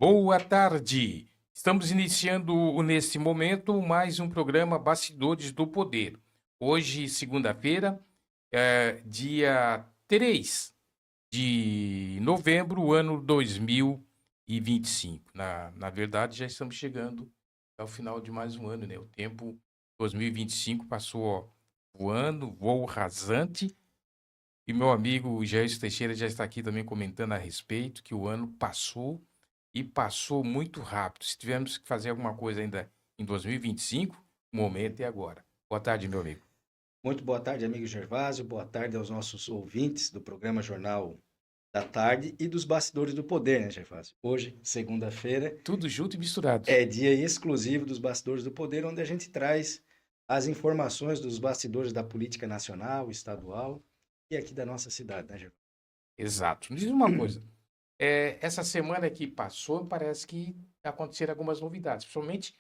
Boa tarde! Estamos iniciando neste momento mais um programa Bastidores do Poder. Hoje, segunda-feira, dia 3 de novembro, ano 2025. Na verdade, já estamos chegando ao final de mais um ano, né? O tempo 2025 passou ó, voando, voo rasante. E meu amigo Jair Teixeira já está aqui também comentando a respeito que o ano passou e passou muito rápido. Se tivermos que fazer alguma coisa ainda em 2025, o momento é agora. Boa tarde, meu amigo. Muito boa tarde, amigo Gervásio. Boa tarde aos nossos ouvintes do programa Jornal da Tarde e dos Bastidores do Poder, né, Gervásio? Hoje, segunda-feira, Tudo junto e misturado. é dia exclusivo dos Bastidores do Poder, onde a gente traz as informações dos bastidores da política nacional, estadual e aqui da nossa cidade, né, Gervásio? Exato. Me diz uma coisa. Essa semana que passou, parece que aconteceram algumas novidades, principalmente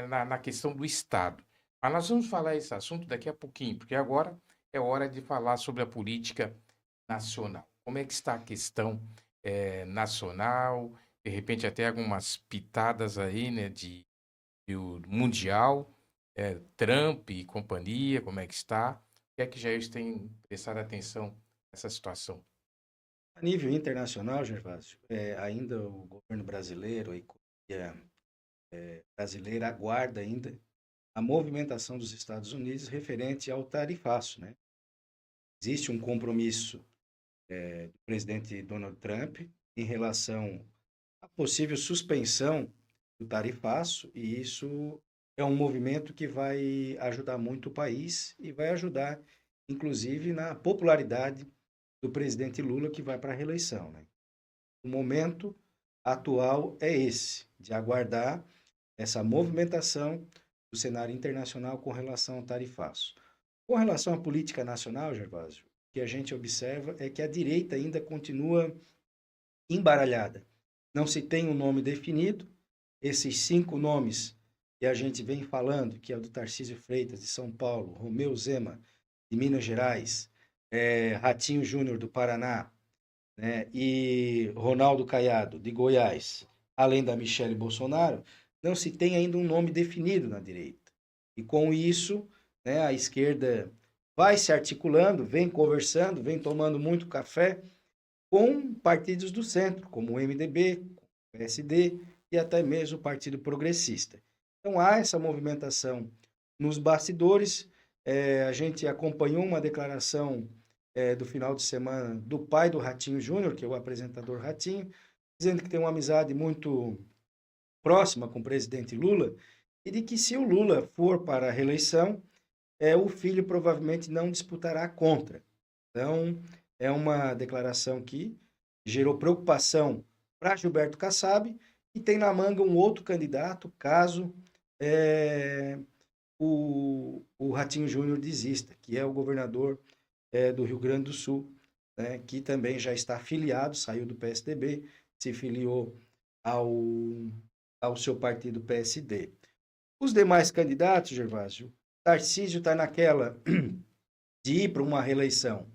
na questão do Estado. Mas nós vamos falar esse assunto daqui a pouquinho, porque agora é hora de falar sobre a política nacional. Como é que está a questão nacional? De repente até algumas pitadas aí, né, de mundial, Trump e companhia, como é que está? O que é que já eles têm prestado atenção nessa situação? A nível internacional, Gervásio, ainda o governo brasileiro, a economia brasileira aguarda ainda a movimentação dos Estados Unidos referente ao tarifaço, né? Existe um compromisso do presidente Donald Trump em relação à possível suspensão do tarifaço, e isso é um movimento que vai ajudar muito o país e vai ajudar, inclusive, na popularidade do presidente Lula, que vai para a reeleição, né? O momento atual é esse, de aguardar essa movimentação do cenário internacional com relação ao tarifaço. Com relação à política nacional, Gervásio, o que a gente observa é que a direita ainda continua embaralhada. Não se tem um nome definido. Esses 5 nomes que a gente vem falando, que é o do Tarcísio Freitas, de São Paulo, Romeu Zema, de Minas Gerais, Ratinho Júnior, do Paraná, né, e Ronaldo Caiado, de Goiás, além da Michele Bolsonaro, não se tem ainda um nome definido na direita. E com isso, né, a esquerda vai se articulando, vem conversando, vem tomando muito café com partidos do centro, como o MDB, o PSD e até mesmo o Partido Progressista. Então há essa movimentação nos bastidores. A gente acompanhou uma declaração do final de semana do pai do Ratinho Júnior, que é o apresentador Ratinho, dizendo que tem uma amizade muito próxima com o presidente Lula e de que se o Lula for para a reeleição, o filho provavelmente não disputará contra. Então, é uma declaração que gerou preocupação para Gilberto Kassab e tem na manga um outro candidato, caso o Ratinho Júnior desista, que é o governador do Rio Grande do Sul, né, que também já está afiliado, saiu do PSDB, se filiou ao, ao seu partido PSD. Os demais candidatos, Gervásio, Tarcísio está naquela de ir para uma reeleição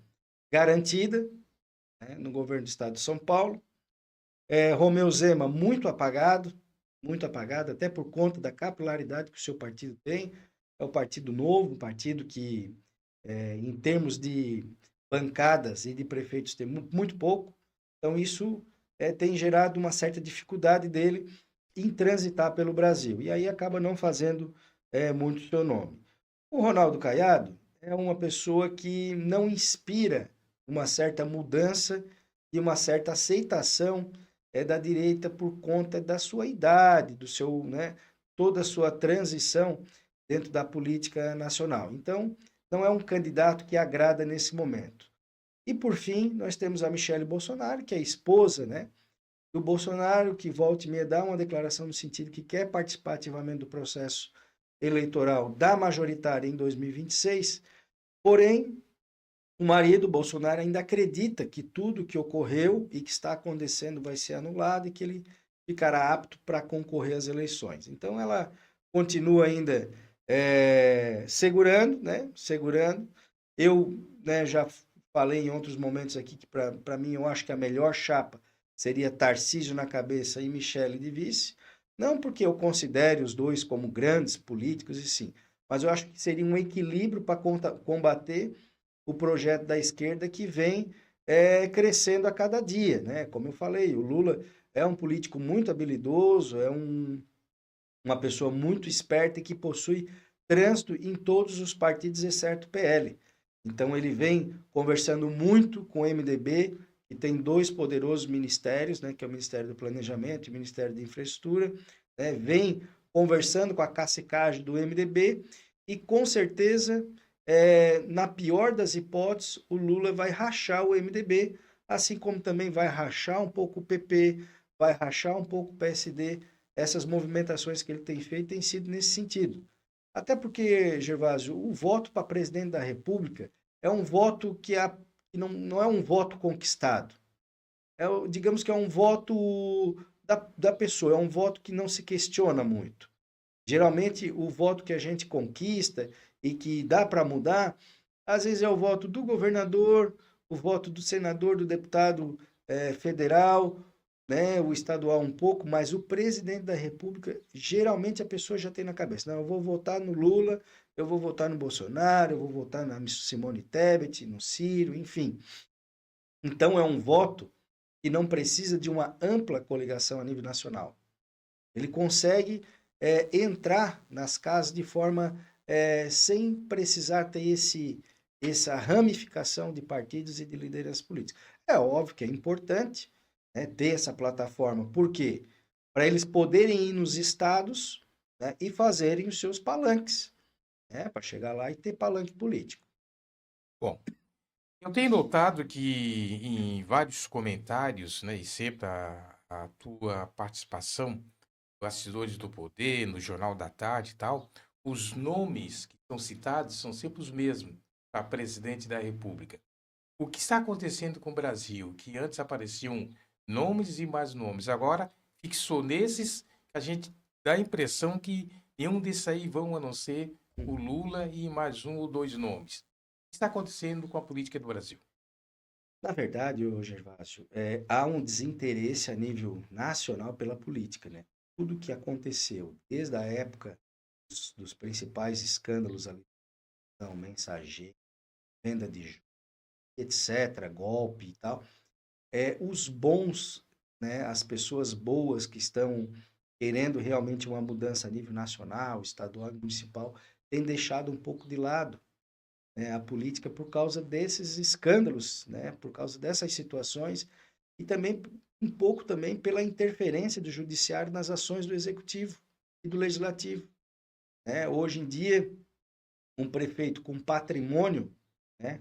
garantida, né, no governo do estado de São Paulo. Romeu Zema, muito apagado, até por conta da capilaridade que o seu partido tem. É um partido novo, um partido que, em termos de bancadas e de prefeitos, tem muito pouco. Então, isso tem gerado uma certa dificuldade dele em transitar pelo Brasil. E aí acaba não fazendo muito seu nome. O Ronaldo Caiado é uma pessoa que não inspira uma certa mudança e uma certa aceitação da direita por conta da sua idade, do seu, né, toda a sua transição dentro da política nacional. Então, não é um candidato que agrada nesse momento. E por fim, nós temos a Michele Bolsonaro, que é a esposa, né, do Bolsonaro, que volta e meia dá uma declaração no sentido que quer participar ativamente do processo eleitoral da majoritária em 2026, porém, o marido Bolsonaro ainda acredita que tudo que ocorreu e que está acontecendo vai ser anulado e que ele ficará apto para concorrer às eleições. Então, ela continua ainda segurando, né? Segurando. Eu, né, já falei em outros momentos aqui que, para mim, eu acho que a melhor chapa seria Tarcísio na cabeça e Michele de vice. Não porque eu considere os dois como grandes políticos, e sim, mas eu acho que seria um equilíbrio para combater o projeto da esquerda que vem crescendo a cada dia, né? Como eu falei, o Lula é um político muito habilidoso, uma pessoa muito esperta e que possui trânsito em todos os partidos, exceto o PL. Então ele vem conversando muito com o MDB, que tem dois poderosos ministérios, né, que é o Ministério do Planejamento e o Ministério da Infraestrutura, né, vem conversando com a cacicagem do MDB e com certeza, na pior das hipóteses, o Lula vai rachar o MDB, assim como também vai rachar um pouco o PP, vai rachar um pouco o PSD. Essas movimentações que ele tem feito têm sido nesse sentido. Até porque, Gervásio, o voto para presidente da República é um voto que não é um voto conquistado. Digamos que é um voto da pessoa, é um voto que não se questiona muito. Geralmente, o voto que a gente conquista e que dá para mudar, às vezes é o voto do governador, o voto do senador, do deputado federal, né, o estadual um pouco, mas o presidente da República, geralmente a pessoa já tem na cabeça, não, eu vou votar no Lula, eu vou votar no Bolsonaro, eu vou votar na Simone Tebet, no Ciro, enfim. Então é um voto que não precisa de uma ampla coligação a nível nacional. Ele consegue entrar nas casas de forma sem precisar ter essa ramificação de partidos e de lideranças políticas. É óbvio que é importante, né, ter essa plataforma. Por quê? Para eles poderem ir nos estados, né, e fazerem os seus palanques, né, para chegar lá e ter palanque político. Bom, eu tenho notado que em vários comentários, né, e sempre a tua participação, Bastidores do Poder, no Jornal da Tarde e tal, os nomes que são citados são sempre os mesmos para presidente da República. O que está acontecendo com o Brasil? Que antes apareciam nomes e mais nomes, agora fixou nesses que a gente dá a impressão que nenhum desses aí vão a não ser o Lula e mais um ou dois nomes. O que está acontecendo com a política do Brasil? Na verdade, ô Gervásio, há um desinteresse a nível nacional pela política, né? Tudo que aconteceu desde a época dos principais escândalos ali, então, mensageiro, venda de jogo, etc., golpe e tal, os bons, né, as pessoas boas que estão querendo realmente uma mudança a nível nacional, estadual e municipal, têm deixado um pouco de lado, né, a política por causa desses escândalos, né, por causa dessas situações e também um pouco também pela interferência do judiciário nas ações do executivo e do legislativo, né? Hoje em dia, um prefeito com patrimônio, né,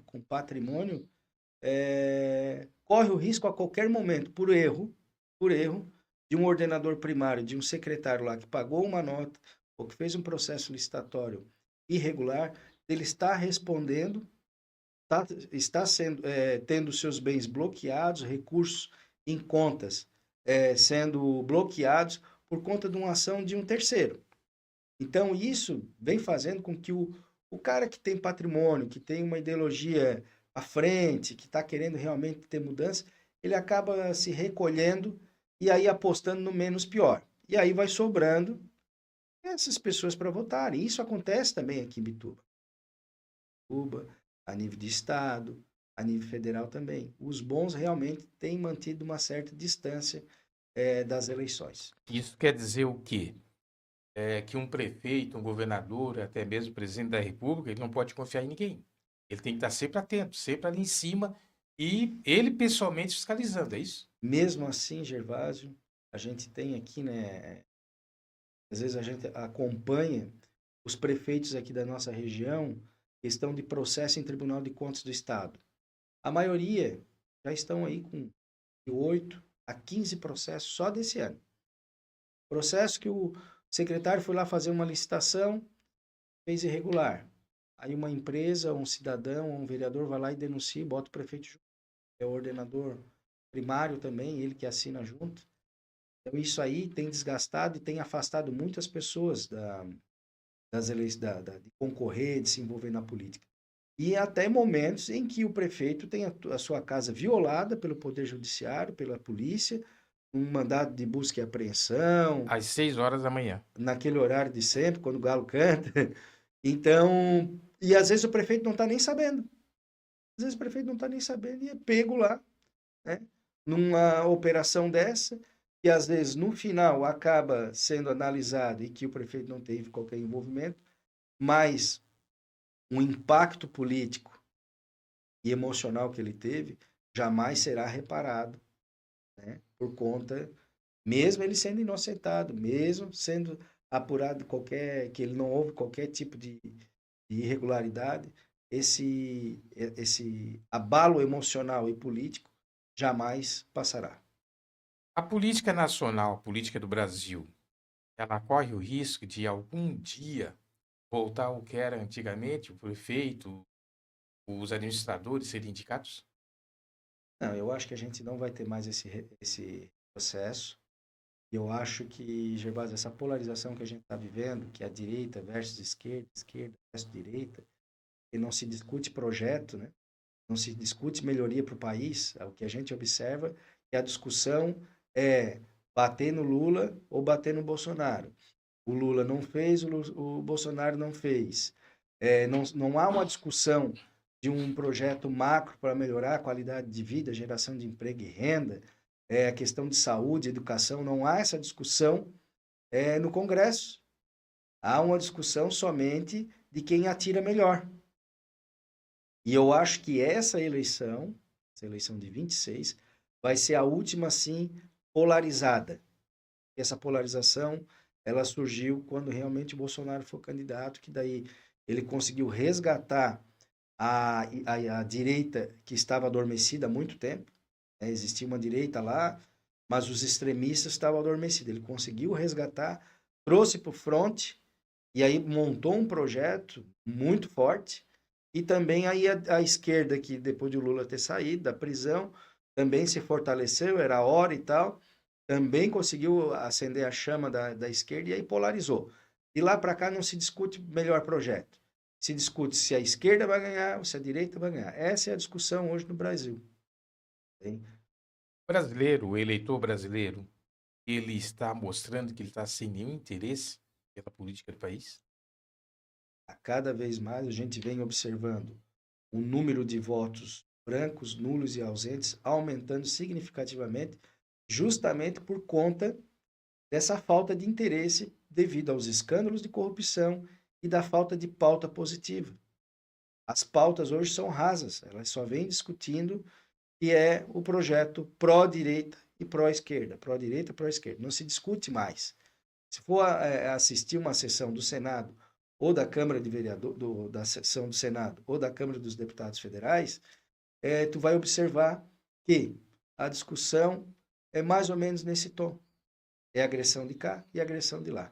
corre o risco a qualquer momento, por erro, de um ordenador primário, de um secretário lá que pagou uma nota ou que fez um processo licitatório irregular, ele está respondendo, está sendo, tendo seus bens bloqueados, recursos em contas sendo bloqueados por conta de uma ação de um terceiro. Então, isso vem fazendo com que o cara que tem patrimônio, que tem uma ideologia à frente, que está querendo realmente ter mudança, ele acaba se recolhendo e aí apostando no menos pior. E aí vai sobrando essas pessoas para votarem. Isso acontece também aqui em Bituba. Cuba, a nível de estado, a nível federal também. Os bons realmente têm mantido uma certa distância das eleições. Isso quer dizer o quê? É que um prefeito, um governador, até mesmo o presidente da República, ele não pode confiar em ninguém. Ele tem que estar sempre atento, sempre ali em cima e ele pessoalmente fiscalizando, é isso? Mesmo assim, Gervásio, a gente tem aqui, né? Às vezes a gente acompanha os prefeitos aqui da nossa região que estão de processo em Tribunal de Contas do Estado. A maioria já estão aí com de 8 a 15 processos só desse ano. Processo que o secretário foi lá fazer uma licitação, fez irregular. Aí uma empresa, um cidadão, um vereador vai lá e denuncia e bota o prefeito junto. É o ordenador primário também, ele que assina junto. Então isso aí tem desgastado e tem afastado muitas pessoas das eleições, de concorrer, de se envolver na política. e até momentos em que o prefeito tem a sua casa violada pelo Poder Judiciário, pela polícia, um mandado de busca e apreensão, Às 6 horas da manhã. naquele horário de sempre, quando o galo canta. Então, e às vezes o prefeito não está nem sabendo. Às vezes o prefeito não está nem sabendo e é pego lá, né? Numa operação dessa, que às vezes no final acaba sendo analisado e que o prefeito não teve qualquer envolvimento, mas o impacto político e emocional que ele teve jamais será reparado, né? Por conta, mesmo ele sendo inocentado, mesmo sendo apurado qualquer, que ele não houve qualquer tipo de irregularidade, esse abalo emocional e político jamais passará. A política nacional, a política do Brasil, ela corre o risco de algum dia voltar ao que era antigamente, o prefeito, os administradores serem indicados? Não, eu acho que a gente não vai ter mais esse processo. Eu acho que, Gervásio, essa polarização que a gente está vivendo, que é a direita versus esquerda, esquerda versus direita, e não se discute projeto, né? Não se discute melhoria para o país. O que a gente observa é a discussão é bater no Lula ou bater no Bolsonaro. O Lula não fez, o Bolsonaro não fez. Não há uma discussão de um projeto macro para melhorar a qualidade de vida, geração de emprego e renda, a questão de saúde, educação, não há essa discussão no Congresso. Há uma discussão somente de quem atira melhor. E eu acho que essa eleição de 26, vai ser a última, sim, polarizada. Essa polarização, ela surgiu quando realmente o Bolsonaro foi candidato, que daí ele conseguiu resgatar a direita que estava adormecida há muito tempo. Né? Existia uma direita lá, mas os extremistas estavam adormecidos. Ele conseguiu resgatar, trouxe para o fronte, e aí montou um projeto muito forte. E também aí a esquerda, que depois de o Lula ter saído da prisão, também se fortaleceu, era a hora e tal, também conseguiu acender a chama da esquerda e aí polarizou. De lá para cá não se discute melhor projeto. Se discute se a esquerda vai ganhar ou se a direita vai ganhar. Essa é a discussão hoje no Brasil. Hein? O brasileiro, o eleitor brasileiro, ele está mostrando que ele está sem nenhum interesse pela política do país? A cada vez mais a gente vem observando o número de votos brancos, nulos e ausentes aumentando significativamente, justamente por conta dessa falta de interesse devido aos escândalos de corrupção e da falta de pauta positiva. As pautas hoje são rasas, elas só vêm discutindo que é o projeto pró-direita e pró-esquerda, pró-direita, pró-esquerda. Não se discute mais. Se for assistir uma sessão do Senado ou da Câmara de Vereadores, da sessão do Senado ou da Câmara dos Deputados Federais, tu vai observar que a discussão é mais ou menos nesse tom. É agressão de cá e agressão de lá.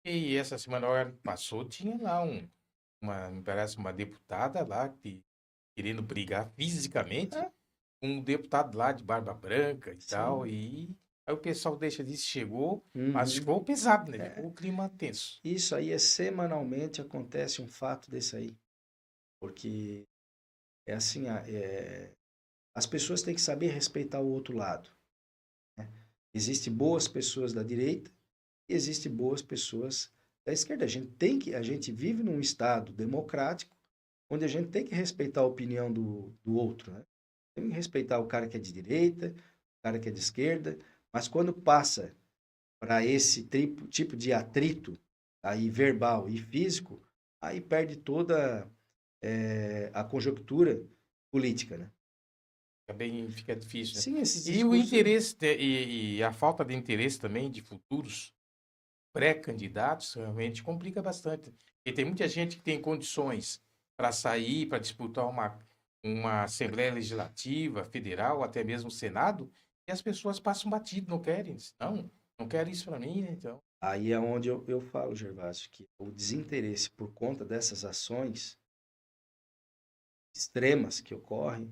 E essa semana agora que passou, tinha lá me parece uma deputada lá querendo brigar fisicamente É, com um deputado lá de barba branca e tal, sim. e aí o pessoal deixa disso, chegou, mas Uhum. ficou pesado, né? Ficou o clima tenso. Isso aí semanalmente acontece um fato desse aí. Porque é assim, as pessoas têm que saber respeitar o outro lado. Né? Existem boas pessoas da direita e existem boas pessoas da esquerda. A gente vive num estado democrático onde a gente tem que respeitar a opinião do outro. Né? Tem que respeitar o cara que é de direita, o cara que é de esquerda, mas quando passa para esse tipo de atrito aí verbal e físico, aí perde toda a conjuntura política, né? Fica difícil, né? Sim, esses E o discursos. interesse, e a falta de interesse também de futuros pré-candidatos realmente complica bastante. Porque tem muita gente que tem condições para sair, para disputar uma Assembleia Legislativa, Federal, até mesmo o Senado, e as pessoas passam batido, não querem. Não quero isso para mim, né? Então, Aí é onde eu falo, Gervásio, que o desinteresse por conta dessas ações extremas que ocorrem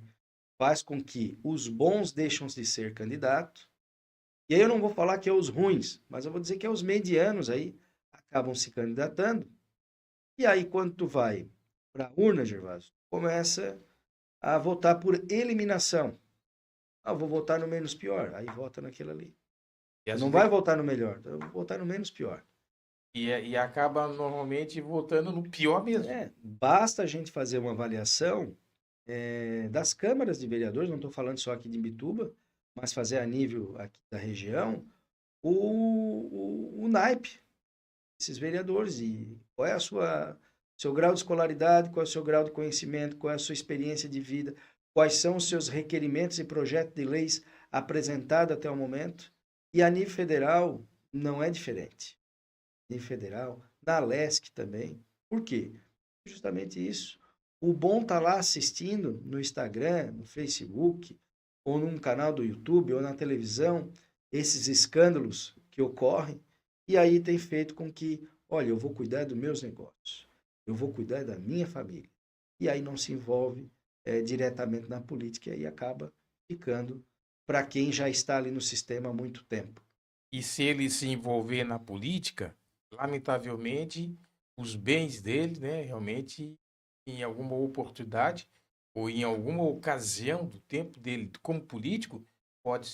faz com que os bons deixam de ser candidato. E aí eu não vou falar que é os ruins, mas eu vou dizer que é os medianos aí acabam se candidatando. E aí quando tu vai para a urna, Gervásio, começa a votar por eliminação. Ah, eu vou votar no menos pior. Aí vota naquilo ali. E, Você às não vezes, vai votar no melhor, eu vou votar no menos pior. e acaba normalmente votando no pior mesmo. Basta a gente fazer uma avaliação das câmaras de vereadores, não estou falando só aqui de Imbituba, mas fazer a nível aqui da região, o naipe desses vereadores e qual é a seu grau de escolaridade, qual é o seu grau de conhecimento, qual é a sua experiência de vida, quais são os seus requerimentos e projetos de leis apresentados até o momento. E a nível federal não é diferente. A nível federal, na LESC também. Por quê? Justamente isso. O bom tá lá assistindo no Instagram, no Facebook, ou num canal do YouTube, ou na televisão, esses escândalos que ocorrem, e aí tem feito com que, olha, eu vou cuidar dos meus negócios, eu vou cuidar da minha família. E aí não se envolve diretamente na política e aí acaba ficando para quem já está ali no sistema há muito tempo. E se ele se envolver na política, lamentavelmente, os bens dele, né, realmente, em alguma oportunidade ou em alguma ocasião do tempo dele como político, pode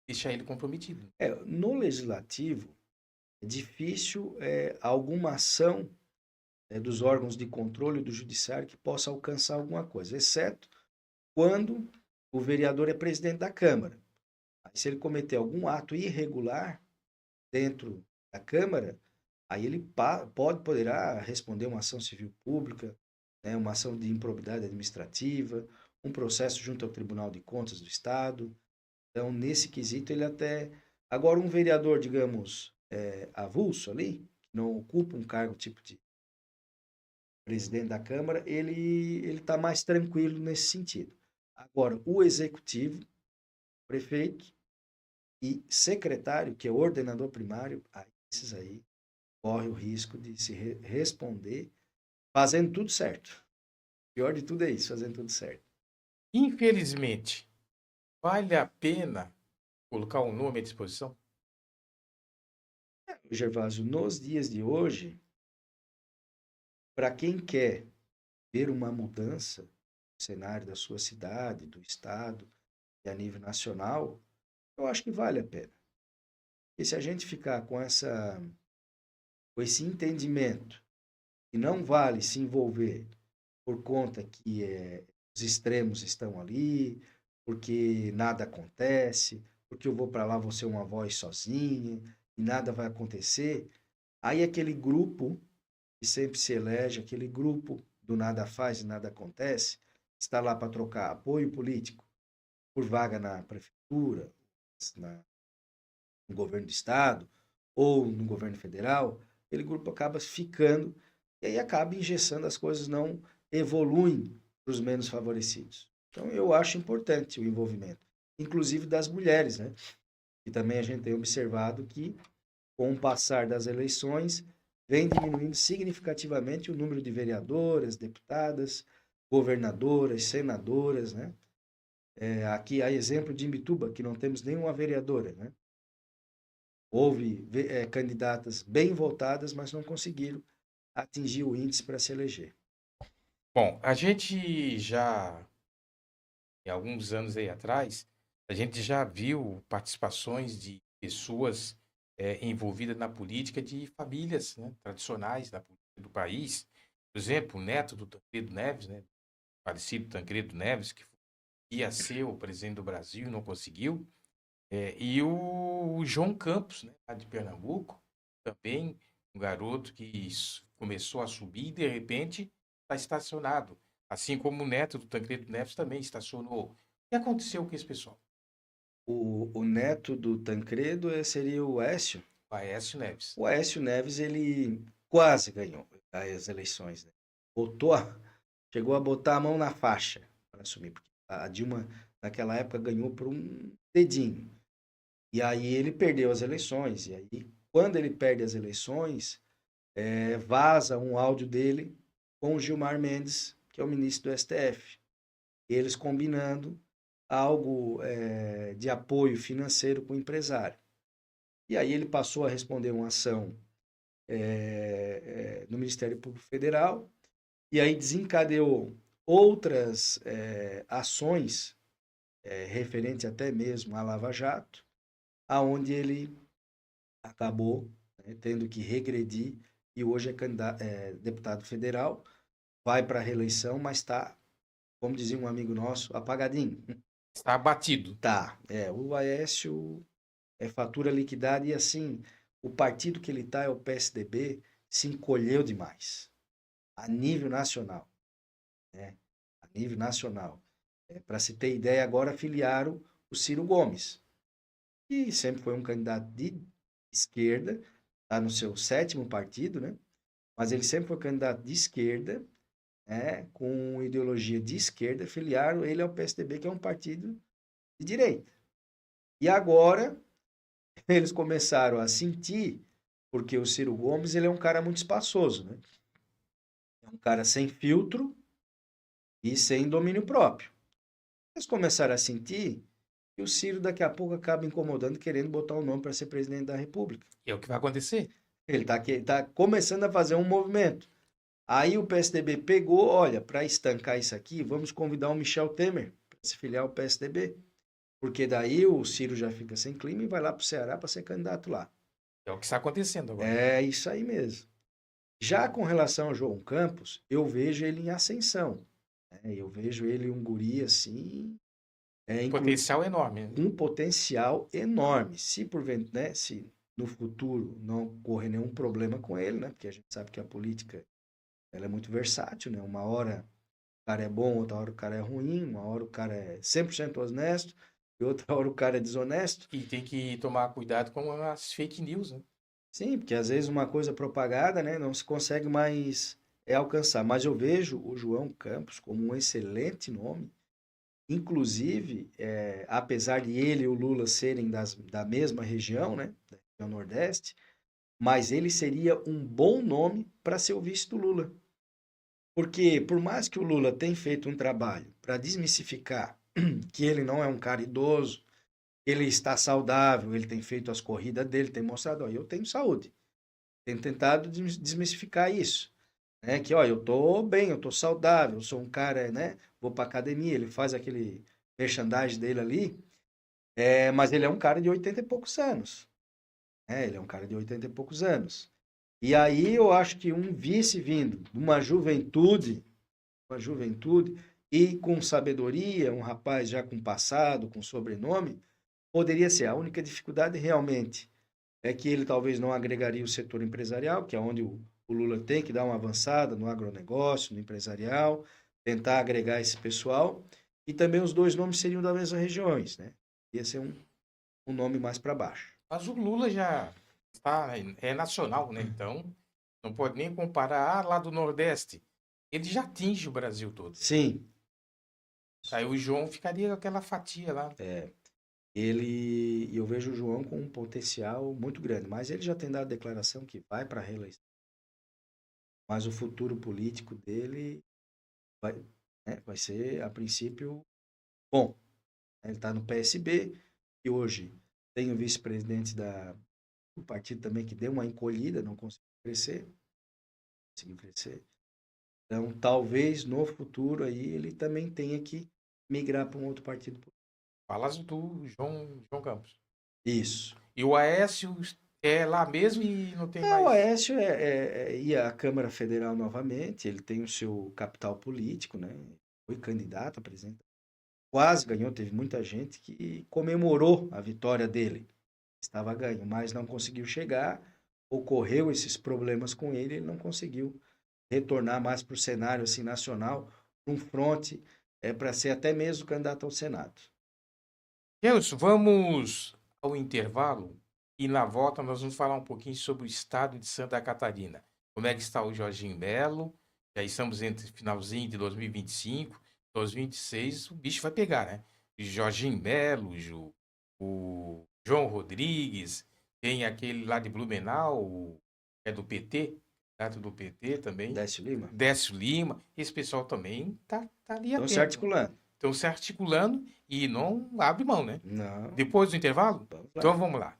deixar ele comprometido. No legislativo, é difícil alguma ação dos órgãos de controle do judiciário que possa alcançar alguma coisa, exceto quando o vereador é presidente da Câmara. Aí, se ele cometer algum ato irregular dentro da Câmara, aí ele poderá responder uma ação civil pública, né, uma ação de improbidade administrativa, um processo junto ao Tribunal de Contas do Estado. Então, nesse quesito, ele até. Agora, um vereador, digamos, avulso ali, que não ocupa um cargo tipo de presidente da Câmara, ele está mais tranquilo nesse sentido. Agora, o executivo, prefeito e secretário, que é o ordenador primário, esses aí corre o risco de se responder fazendo tudo certo. O pior de tudo é isso, fazendo tudo certo. Infelizmente, vale a pena colocar um nome à disposição? Gervásio, nos dias de hoje, para quem quer ver uma mudança no cenário da sua cidade, do estado e a nível nacional, eu acho que vale a pena. E se a gente ficar com esse entendimento que não vale se envolver por conta que os extremos estão ali, porque nada acontece, porque eu vou para lá, vou ser uma voz sozinha e nada vai acontecer, aí aquele grupo que sempre se elege, aquele grupo do nada faz e nada acontece, está lá para trocar apoio político por vaga na prefeitura, no governo do estado ou no governo federal, aquele grupo acaba ficando e aí acaba engessando as coisas, não evoluem para os menos favorecidos. Então eu acho importante o envolvimento, inclusive das mulheres, né? E também a gente tem observado que com o passar das eleições vem diminuindo significativamente o número de vereadoras, deputadas, governadoras, senadoras, né? Aqui há exemplo de Imbituba, que não temos nenhuma vereadora, né? Houve candidatas bem votadas, mas não conseguiram atingir o índice para se eleger. Bom, a gente já, em alguns anos aí atrás, a gente já viu participações de pessoas envolvidas na política de famílias, né, tradicionais da política do país. Por exemplo, o neto do Tancredo Neves, né, falecido Tancredo Neves, que ia ser o presidente do Brasil e não conseguiu. E o João Campos, né, lá de Pernambuco, também um garoto que começou a subir e de repente está estacionado. Assim como o neto do Tancredo Neves também estacionou. O que aconteceu com esse pessoal? O neto do Tancredo seria o Aécio. O Aécio Neves. O Aécio Neves, ele quase ganhou as eleições, né? Chegou a botar a mão na faixa para assumir, porque a Dilma, naquela época, ganhou por um dedinho. E aí ele perdeu as eleições. E aí, quando ele perde as eleições, vaza um áudio dele com o Gilmar Mendes, que é o ministro do STF. Eles combinando algo de apoio financeiro com o empresário. E aí ele passou a responder uma ação no Ministério Público Federal e aí desencadeou outras ações referentes até mesmo à Lava Jato, aonde ele acabou, né, tendo que regredir e hoje é deputado federal, vai para a reeleição, mas está, como dizia um amigo nosso, apagadinho. Está abatido. Tá, o Aécio é fatura liquidada e assim, o partido que ele está é o PSDB, se encolheu demais, a nível nacional, né? A nível nacional. Para se ter ideia, agora filiaram o Ciro Gomes, que sempre foi um candidato de esquerda, está no seu 7º partido, né? Mas ele sempre foi candidato de esquerda, né? Com ideologia de esquerda, filiaram ele ao PSDB, que é um partido de direita. E agora eles começaram a sentir, porque o Ciro Gomes ele é um cara muito espaçoso, né? É um cara sem filtro e sem domínio próprio. Eles começaram a sentir que o Ciro daqui a pouco acaba incomodando, querendo botar o nome para ser presidente da República. É o que vai acontecer. Ele tá começando a fazer um movimento. Aí o PSDB pegou, olha, para estancar isso aqui, vamos convidar o Michel Temer para se filiar ao PSDB. Porque daí o Ciro já fica sem clima e vai lá para o Ceará para ser candidato lá. É o que está acontecendo agora. É isso aí mesmo. Já com relação ao João Campos, eu vejo ele em ascensão. Eu vejo ele um guri assim, Potencial enorme. um potencial enorme. Se né, se no futuro não ocorrer nenhum problema com ele, né? Porque a gente sabe que a política ela é muito versátil, né? Uma hora o cara é bom, outra hora o cara é ruim, uma hora o cara é 100% honesto e outra hora o cara é desonesto. E tem que tomar cuidado com as fake news, né? Sim, porque às vezes uma coisa propagada, né, não se consegue mais alcançar. Mas eu vejo o João Campos como um excelente nome. Inclusive, apesar de ele e o Lula serem da mesma região, né, da região Nordeste, mas ele seria um bom nome para ser o vice do Lula. Porque, por mais que o Lula tenha feito um trabalho para desmistificar que ele não é um cara idoso, ele está saudável, ele tem feito as corridas dele, tem mostrado, ó, eu tenho saúde. Tem tentado desmistificar isso. Né? Que, ó, eu tô bem, eu tô saudável, eu sou um cara, né? Vou pra academia, ele faz aquele merchandising dele ali, mas ele é um cara de 80 e poucos anos. Ele é um cara de 80 e poucos anos. E aí eu acho que um vice vindo de uma juventude e com sabedoria, um rapaz já com passado, com sobrenome, poderia ser. A única dificuldade realmente é que ele talvez não agregaria o setor empresarial, que é onde o Lula tem que dar uma avançada no agronegócio, no empresarial, tentar agregar esse pessoal. E também os dois nomes seriam das mesmas regiões, né? Ia ser um nome mais para baixo. Mas o Lula já é nacional, né? Então, não pode nem comparar lá do Nordeste. Ele já atinge o Brasil todo. Sim. Aí o João ficaria com aquela fatia lá. Eu vejo o João com um potencial muito grande, mas ele já tem dado declaração que vai para a reeleição. Mas o futuro político dele vai ser, a princípio, bom. Ele está no PSB, e hoje tem o vice-presidente do partido também que deu uma encolhida, não conseguiu crescer. Então, talvez no futuro aí ele também tenha que migrar para um outro partido. Falas do João Campos. Isso. E o Aécio é lá mesmo e não tem mais... O Aécio ia à Câmara Federal novamente, ele tem o seu capital político, né? Foi candidato a presidente. Quase ganhou, teve muita gente que comemorou a vitória dele. Estava ganho, mas não conseguiu chegar, ocorreu esses problemas com ele, ele não conseguiu retornar mais para o cenário assim, nacional, um fronte para ser até mesmo candidato ao Senado. Gelson, vamos ao intervalo e na volta nós vamos falar um pouquinho sobre o estado de Santa Catarina. Como é que está o Jorginho Melo? Já estamos entre finalzinho de 2025, 2026, o bicho vai pegar, né? Jorginho Melo, o João Rodrigues, tem aquele lá de Blumenau, é do PT, candidato do PT também. Décio Lima. Esse pessoal também tá ali atento. Estão se articulando e não abre mão, né? Não. Depois do intervalo? Então vamos lá.